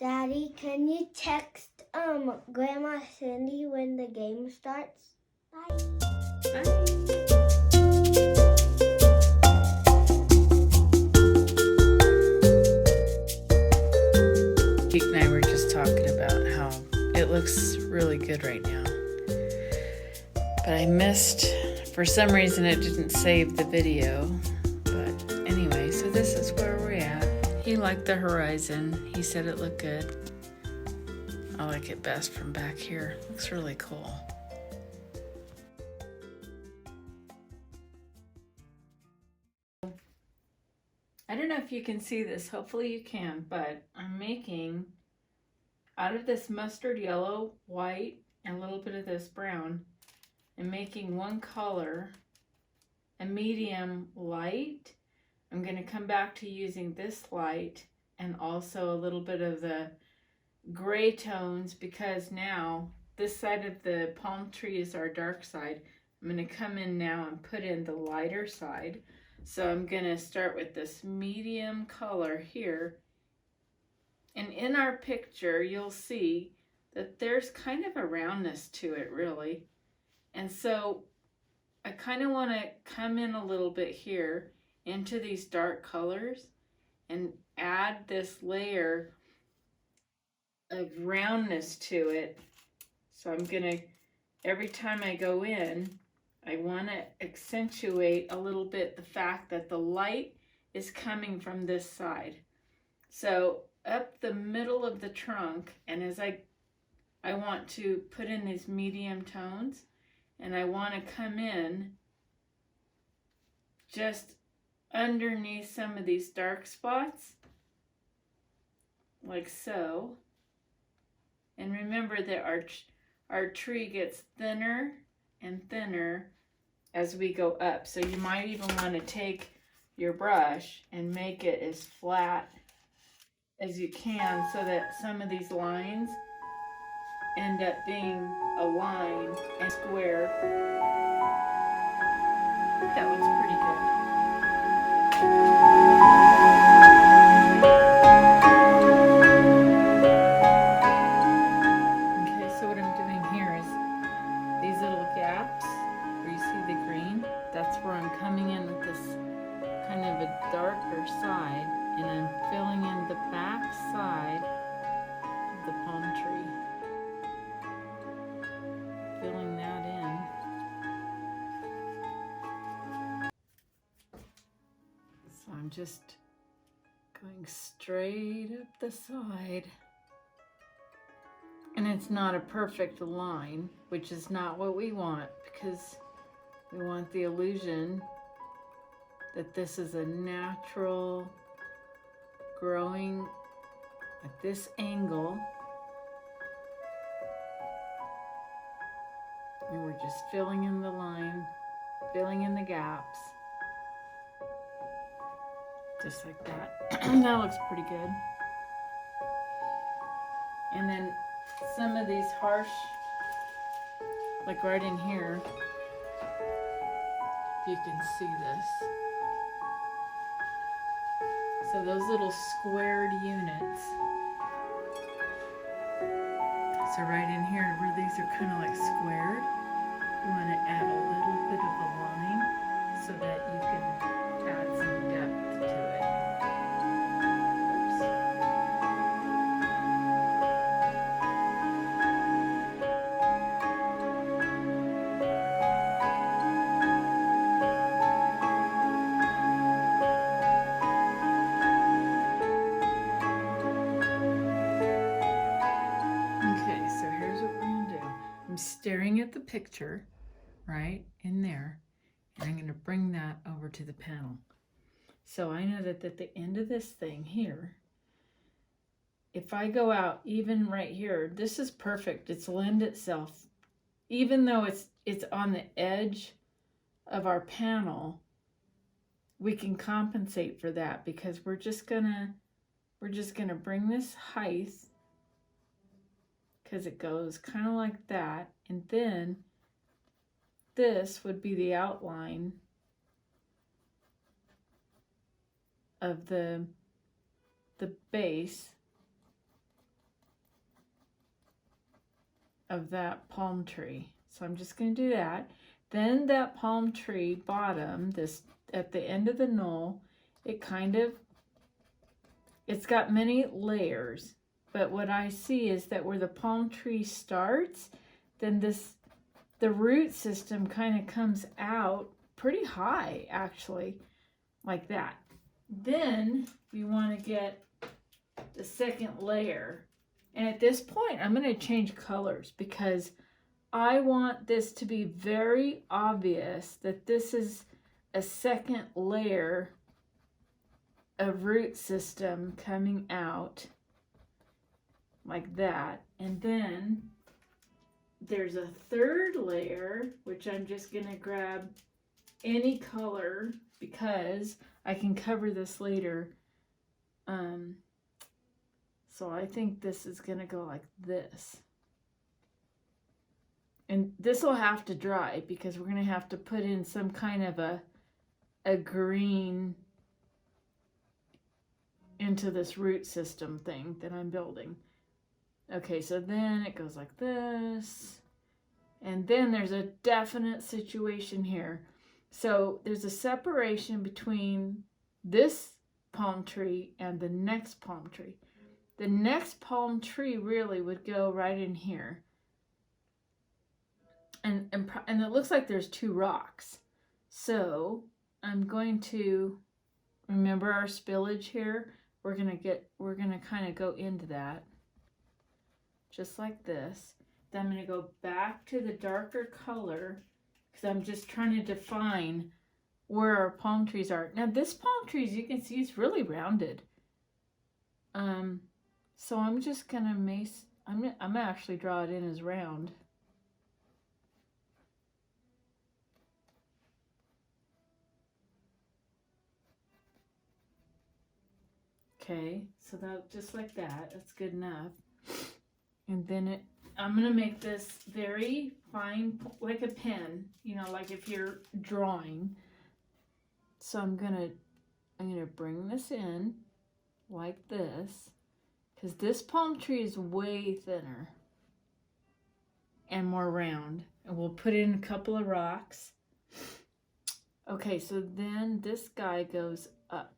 Daddy, can you text Grandma Cindy when the game starts? Bye. Bye. Pete and I were just talking about how it looks really good right now. But I missed, for some reason it didn't save the video. But anyway, so this is where we're at. He liked the horizon. He said it looked good. I like it best from back here. Looks really cool. I don't know if you can see this. Hopefully you can, but I'm making out of this mustard yellow, white, and a little bit of this brown, I'm making one color, a medium light. I'm going to come back to using this light and also a little bit of the gray tones, because now this side of the palm tree is our dark side. I'm going to come in now and put in the lighter side. So I'm going to start with this medium color here. And in our picture, you'll see that there's kind of a roundness to it, really. And so I kind of want to come in a little bit here into these dark colors and add this layer of roundness to it. So I'm going to, every time I go in, I want to accentuate a little bit the fact that the light is coming from this side. So up the middle of the trunk, and as I want to put in these medium tones, and I want to come in just underneath some of these dark spots, like so. And remember that our tree gets thinner and thinner as we go up. So you might even want to take your brush and make it as flat as you can so that some of these lines end up being a line and square. That looks pretty good. Darker side, and I'm filling in the back side of the palm tree. Filling that in. So I'm just going straight up the side. And it's not a perfect line, which is not what we want, because we want the illusion that this is a natural growing at this angle. And we're just filling in the line, filling in the gaps. Just like that. That looks pretty good. And then some of these harsh, like right in here, if you can see this. So those little squared units. So right in here where these are kind of like squared, you want to add a little bit of a line so that you can add some depth to it. Staring at the picture right in there, and I'm going to bring that over to the panel. So I know that at the end of this thing here, if I go out even right here, this is perfect. It's lend itself, even though it's on the edge of our panel, we can compensate for that, because we're just gonna bring this height, because it goes kind of like that, and then this would be the outline of the base, of that palm tree. So I'm just going to do that. Then that palm tree bottom, this at the end of the knoll, it's got many layers. But what I see is that where the palm tree starts, then the root system kind of comes out pretty high, actually, like that. Then we want to get the second layer. And at this point, I'm going to change colors because I want this to be very obvious that this is a second layer of root system coming out like that. And then there's a third layer, which I'm just going to grab any color because I can cover this later. So I think this is going to go like this. And this will have to dry because we're going to have to put in some kind of a green into this root system thing that I'm building. Okay, so then it goes like this. And then there's a definite situation here. So there's a separation between this palm tree and the next palm tree. The next palm tree really would go right in here. And it looks like there's two rocks. So I'm going to remember our spillage here. We're gonna kind of go into that. Just like this. Then I'm going to go back to the darker color because I'm just trying to define where our palm trees are. Now this palm tree, as you can see, is really rounded. So I'm just going to I'm going to actually draw it in as round. Okay, so that just like that, that's good enough. And then I'm going to make this very fine, like a pen, you know, like if you're drawing. So I'm going to bring this in like this, because this palm tree is way thinner and more round. And we'll put in a couple of rocks. Okay, so then this guy goes up.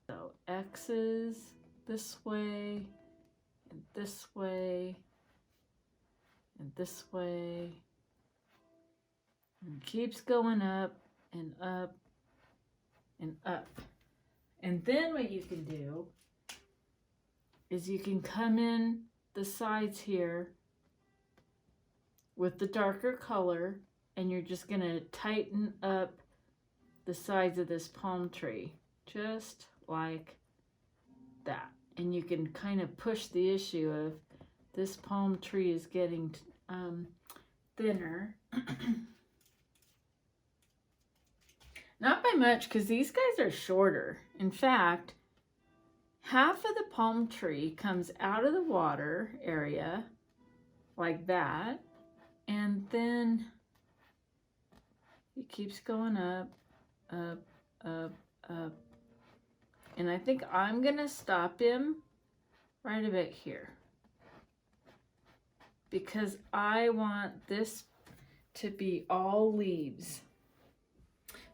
So X's this way, and this way, and this way, and keeps going up and up and up. And then what you can do is you can come in the sides here with the darker color, and you're just going to tighten up the sides of this palm tree, just like that. And you can kind of push the issue of this palm tree is getting thinner. Not by much, because these guys are shorter. In fact, half of the palm tree comes out of the water area like that, and then it keeps going up, up, up, up. And I think I'm going to stop him right about here, because I want this to be all leaves.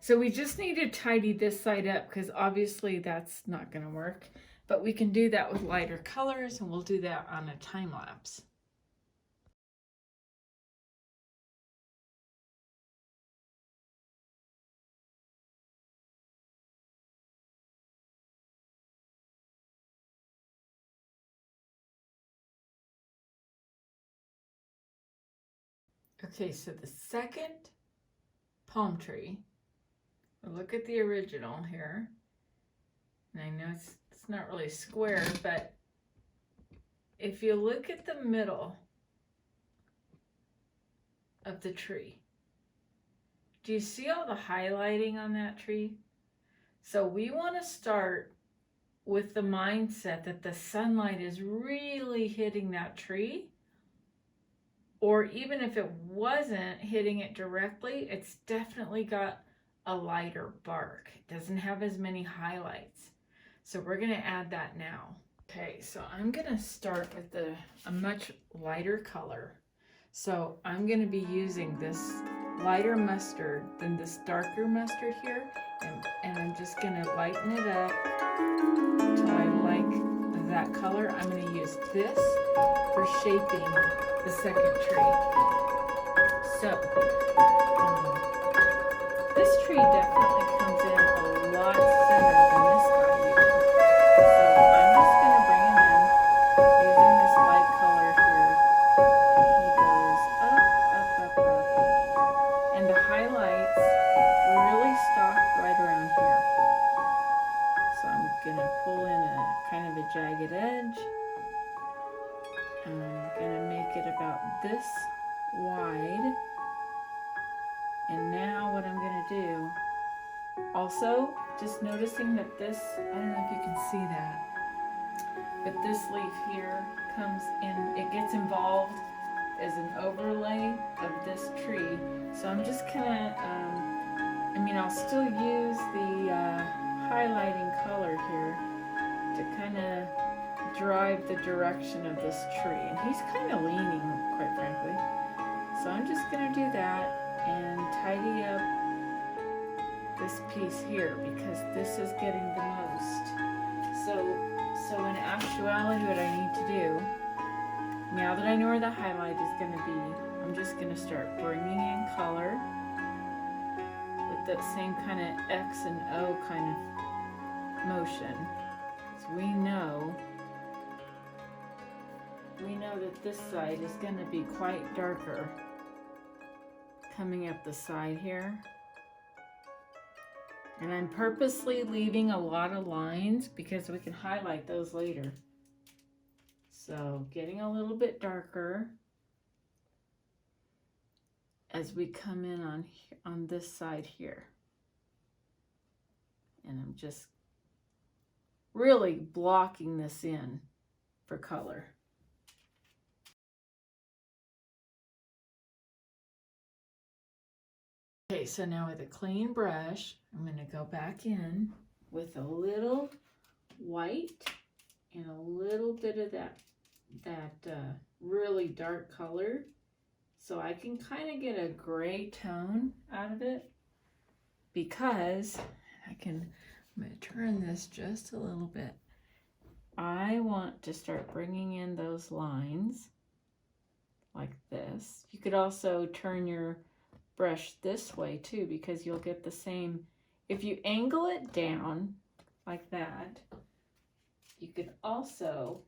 So we just need to tidy this side up, because obviously that's not going to work. But we can do that with lighter colors, and we'll do that on a time lapse. Okay, so the second palm tree, look at the original here. And I know it's not really square, but if you look at the middle of the tree, do you see all the highlighting on that tree? So we want to start with the mindset that the sunlight is really hitting that tree. Or even if it wasn't hitting it directly, it's definitely got a lighter bark. It doesn't have as many highlights. So we're going to add that now. Okay, so I'm gonna start with a much lighter color. So I'm gonna be using this lighter mustard than this darker mustard here, and I'm just gonna lighten it up till I like that color. I'm gonna use this for shaping the second tree. So this tree definitely comes in a lot thinner than this guy even. So I'm just gonna bring him in using this light color here. He goes up, up, up, up. And the highlights really stop right around here. So I'm gonna pull in a kind of a jagged edge. I'm gonna make it about this wide. And now what I'm gonna do, also just noticing that this, I don't know if you can see that, but this leaf here comes in, it gets involved as an overlay of this tree. So I'm just kind of, I'll still use the highlighting color here to kind of drive the direction of this tree. And he's kind of leaning, quite frankly. So I'm just going to do that and tidy up this piece here because this is getting the most. So in actuality, what I need to do, now that I know where the highlight is going to be, I'm just going to start bringing in color with that same kind of X and O kind of motion. So we know that this side is going to be quite darker coming up the side here. And I'm purposely leaving a lot of lines because we can highlight those later. So getting a little bit darker as we come in on this side here. And I'm just really blocking this in for color. Okay, so now with a clean brush, I'm going to go back in with a little white and a little bit of that really dark color, so I can kind of get a gray tone out of it. Because I'm going to turn this just a little bit. I want to start bringing in those lines like this. You could also turn your brush this way too, because you'll get the same. If you angle it down like that, you could also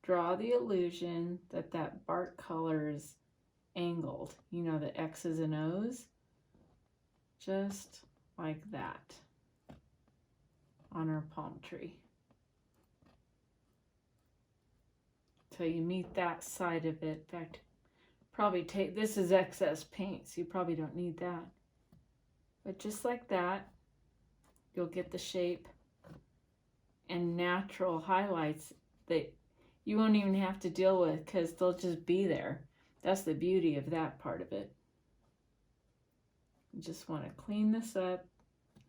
draw the illusion that that bark color is angled. You know, the X's and O's, just like that on our palm tree. Till you meet that side of it. In fact, probably take, this is excess paint, so you probably don't need that. But just like that, you'll get the shape and natural highlights that you won't even have to deal with because they'll just be there. That's the beauty of that part of it. You just want to clean this up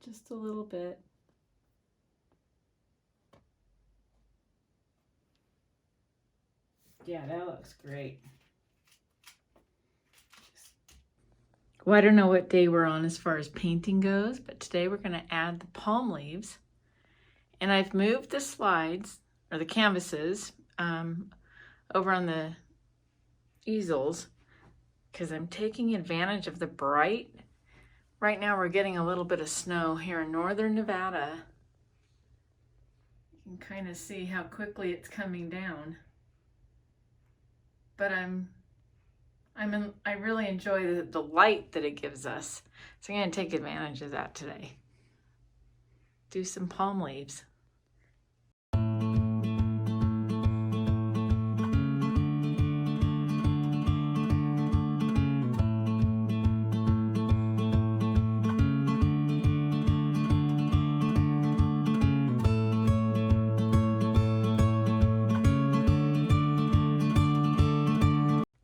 just a little bit. Yeah, that looks great. Well, I don't know what day we're on as far as painting goes, but today we're going to add the palm leaves. And I've moved the slides, or the canvases, over on the easels because I'm taking advantage of the bright. Right now we're getting a little bit of snow here in northern Nevada. You can kind of see how quickly it's coming down. But I really enjoy the light that it gives us. So I'm going to take advantage of that today. Do some palm leaves.